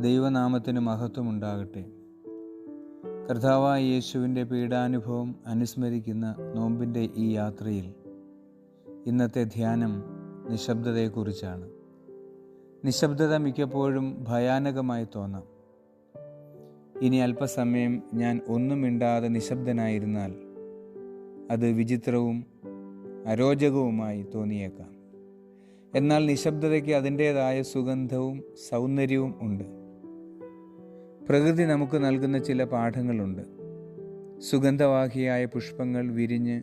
ദൈവനാമത്തിന് മഹത്വമുണ്ടാകട്ടെ. കർത്താവായ യേശുവിൻ്റെ പീഡാനുഭവം അനുസ്മരിക്കുന്ന നോമ്പിൻ്റെ ഈ യാത്രയിൽ ഇന്നത്തെ ധ്യാനം നിശബ്ദതയെക്കുറിച്ചാണ്. നിശബ്ദത മിക്കപ്പോഴും ഭയാനകമായി തോന്നാം. ഇനി അല്പസമയം ഞാൻ ഒന്നും മിണ്ടാതെ നിശബ്ദനായിരുന്നാൽ അത് വിചിത്രവും അരോചകവുമായി തോന്നിയേക്കാം. എന്നാൽ നിശബ്ദതയ്ക്ക് അതിൻ്റേതായ സുഗന്ധവും സൗന്ദര്യവും ഉണ്ട്. പ്രകൃതി നമുക്ക് നൽകുന്ന ചില പാഠങ്ങളുണ്ട്. സുഗന്ധവാഹിയായ പുഷ്പങ്ങൾ വിരിഞ്ഞ്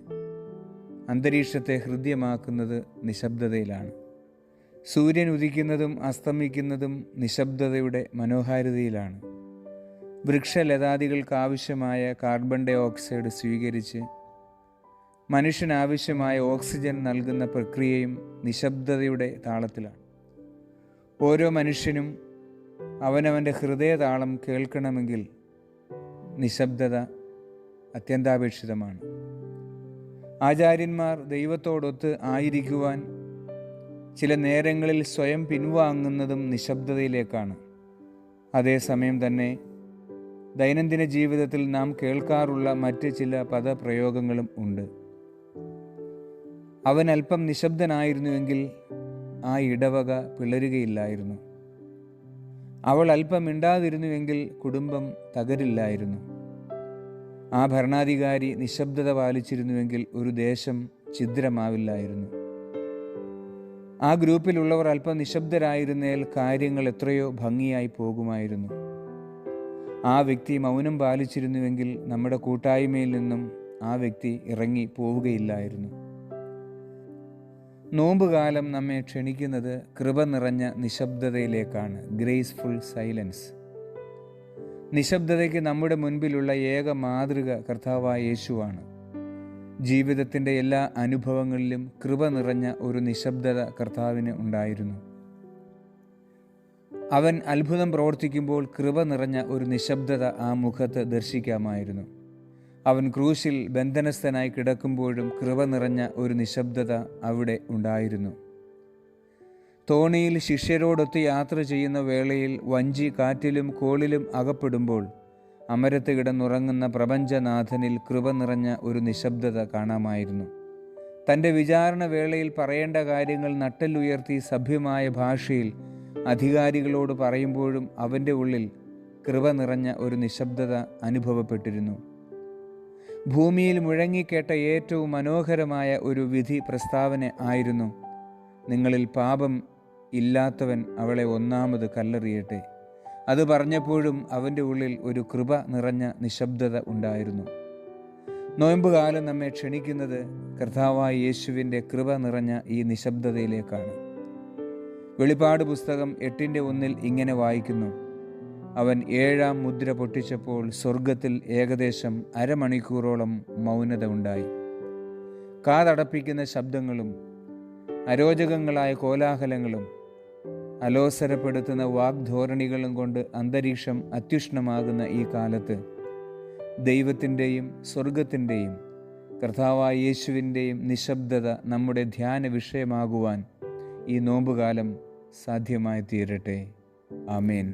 അന്തരീക്ഷത്തെ ഹൃദ്യമാക്കുന്നത് നിശബ്ദതയിലാണ്. സൂര്യൻ ഉദിക്കുന്നതും അസ്തമിക്കുന്നതും നിശബ്ദതയുടെ മനോഹാരിതയിലാണ്. വൃക്ഷലതാദികൾക്ക് ആവശ്യമായ കാർബൺ ഡൈ ഓക്സൈഡ് സ്വീകരിച്ച് മനുഷ്യനാവശ്യമായ ഓക്സിജൻ നൽകുന്ന പ്രക്രിയയും നിശബ്ദതയുടെ താളത്തിലാണ്. ഓരോ മനുഷ്യനും അവനവൻ്റെ ഹൃദയതാളം കേൾക്കണമെങ്കിൽ നിശബ്ദത അത്യന്താപേക്ഷിതമാണ്. ആചാര്യന്മാർ ദൈവത്തോടൊത്ത് ആയിരിക്കുവാൻ ചില നേരങ്ങളിൽ സ്വയം പിൻവാങ്ങുന്നതും നിശബ്ദതയിലേക്കാണ്. അതേസമയം തന്നെ ദൈനംദിന ജീവിതത്തിൽ നാം കേൾക്കാറുള്ള മറ്റ് ചില പദപ്രയോഗങ്ങളും ഉണ്ട്. അവൻ അല്പം നിശബ്ദനായിരുന്നുവെങ്കിൽ ആ ഇടവക പിളരുകയില്ലായിരുന്നു. അവൾ അല്പം മിണ്ടാതിരുന്നുവെങ്കിൽ കുടുംബം തകരില്ലായിരുന്നു. ആ ഭരണാധികാരി നിശബ്ദത പാലിച്ചിരുന്നുവെങ്കിൽ ഒരു ദേശം ഛിദ്രമാവില്ലായിരുന്നു. ആ ഗ്രൂപ്പിലുള്ളവർ അല്പം നിശബ്ദരായിരുന്നേൽ കാര്യങ്ങൾ എത്രയോ ഭംഗിയായി പോകുമായിരുന്നു. ആ വ്യക്തി മൗനം പാലിച്ചിരുന്നുവെങ്കിൽ നമ്മുടെ കൂട്ടായ്മയിൽ നിന്നും ആ വ്യക്തി ഇറങ്ങി പോവുകയില്ലായിരുന്നു. നോമ്പുകാലം നമ്മെ ക്ഷണിക്കുന്നത് കൃപ നിറഞ്ഞ നിശബ്ദതയിലേക്കാണ്. Graceful silence. നിശബ്ദതയ്ക്ക് നമ്മുടെ മുൻപിലുള്ള ഏക മാതൃക കർത്താവായ യേശുവാണ്. ജീവിതത്തിൻ്റെ എല്ലാ അനുഭവങ്ങളിലും കൃപ നിറഞ്ഞ ഒരു നിശബ്ദത കർത്താവിന് ഉണ്ടായിരുന്നു. അവൻ അത്ഭുതം പ്രവർത്തിക്കുമ്പോൾ കൃപ നിറഞ്ഞ ഒരു നിശബ്ദത ആ മുഖത്ത് ദർശിക്കാമായിരുന്നു. അവൻ ക്രൂശിൽ ബന്ധനസ്ഥനായി കിടക്കുമ്പോഴും കൃപ നിറഞ്ഞ ഒരു നിശബ്ദത അവിടെ ഉണ്ടായിരുന്നു. തോണിയിൽ ശിഷ്യരോടൊത്ത് യാത്ര ചെയ്യുന്ന വേളയിൽ വഞ്ചി കാറ്റിലും കോളിലും അകപ്പെടുമ്പോൾ അമരത്ത് കിടന്നുറങ്ങുന്ന പ്രപഞ്ചനാഥനിൽ കൃപ നിറഞ്ഞ ഒരു നിശബ്ദത കാണാമായിരുന്നു. തൻ്റെ വിചാരണ വേളയിൽ പറയേണ്ട കാര്യങ്ങൾ നട്ടെല്ലുയർത്തി സഭ്യമായ ഭാഷയിൽ അധികാരികളോട് പറയുമ്പോഴും അവൻ്റെ ഉള്ളിൽ കൃപ നിറഞ്ഞ ഒരു നിശബ്ദത അനുഭവപ്പെട്ടിരുന്നു. ഭൂമിയിൽ മുഴങ്ങിക്കേട്ട ഏറ്റവും മനോഹരമായ ഒരു വിധി പ്രസ്താവന ആയിരുന്നു, നിങ്ങളിൽ പാപം ഇല്ലാത്തവൻ അവളെ ഒന്നാമത് കല്ലെറിയട്ടെ. അത് പറഞ്ഞപ്പോഴും അവൻ്റെ ഉള്ളിൽ ഒരു കൃപ നിറഞ്ഞ നിശബ്ദത ഉണ്ടായിരുന്നു. നോയമ്പുകാലം നമ്മെ ക്ഷണിക്കുന്നത് കർത്താവായ യേശുവിൻ്റെ കൃപ നിറഞ്ഞ ഈ നിശബ്ദതയിലേക്കാണ്. വെളിപ്പാട് പുസ്തകം 8:1 ഇങ്ങനെ വായിക്കുന്നു, അവൻ 7-ാം മുദ്ര പൊട്ടിച്ചപ്പോൾ സ്വർഗത്തിൽ ഏകദേശം അരമണിക്കൂറോളം മൗനത ഉണ്ടായി. കാതടപ്പിക്കുന്ന ശബ്ദങ്ങളും അരോചകങ്ങളായ കോലാഹലങ്ങളും അലോസരപ്പെടുത്തുന്ന വാഗ്ധോരണികളും കൊണ്ട് അന്തരീക്ഷം അത്യുഷ്ണമാകുന്ന ഈ കാലത്ത് ദൈവത്തിൻ്റെയും സ്വർഗത്തിൻ്റെയും കർത്താവായ യേശുവിൻ്റെയും നിശബ്ദത നമ്മുടെ ധ്യാന വിഷയമാകുവാൻ ഈ നോമ്പുകാലം സാധ്യമായി തീരട്ടെ. ആമേൻ.